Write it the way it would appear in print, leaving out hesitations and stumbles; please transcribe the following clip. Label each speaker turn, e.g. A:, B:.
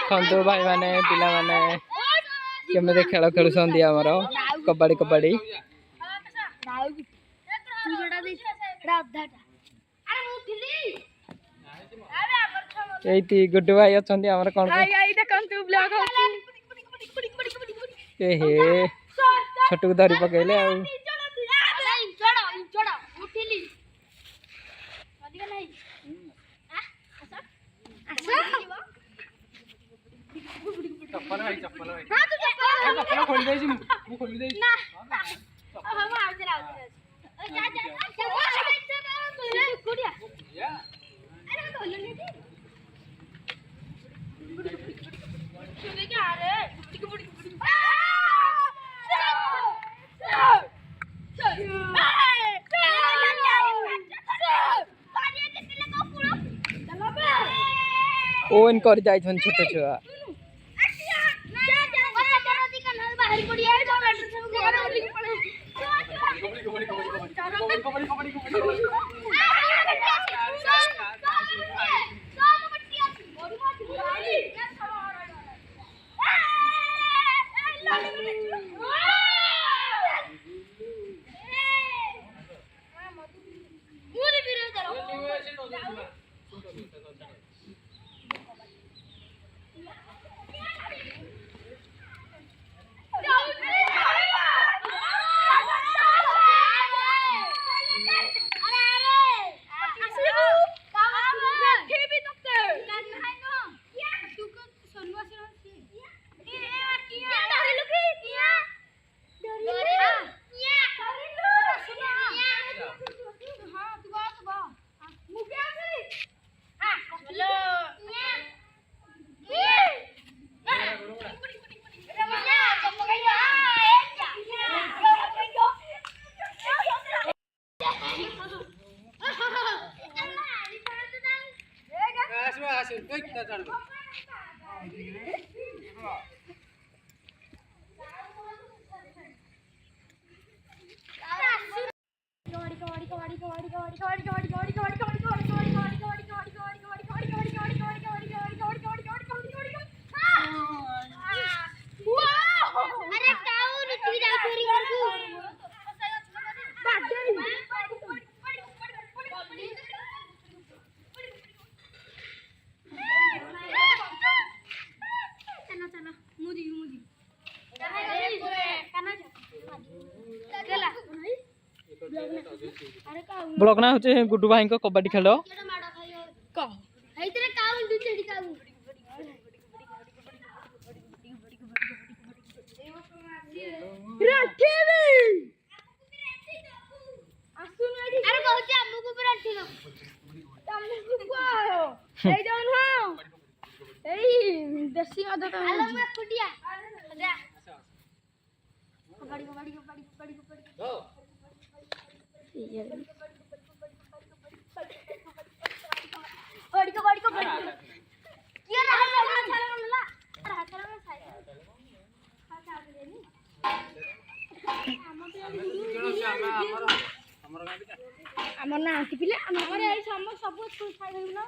A: देखो भाई माने पिला माने केमे खेल खेलुंदी आमर कबाड़ी कबाड़ी ये गुड्डू भाई अच्छा आमर कौन हे छोटू को धरी पकड़े चप्पल भाई चप्पल भाई हां तू चप्पल खोल दे छी मु खोल दे ना हां हां आउ चला जा जा कुड़िया या अरे खोल नहीं थी सुने क्या आ रे बुड़ी बुड़ी ओन कर जाय छन छोटे छुआ ब्लॉक ना होचे गुड्डू भाई को कबड्डी खेल आमर ना पिले सब सब खाई ना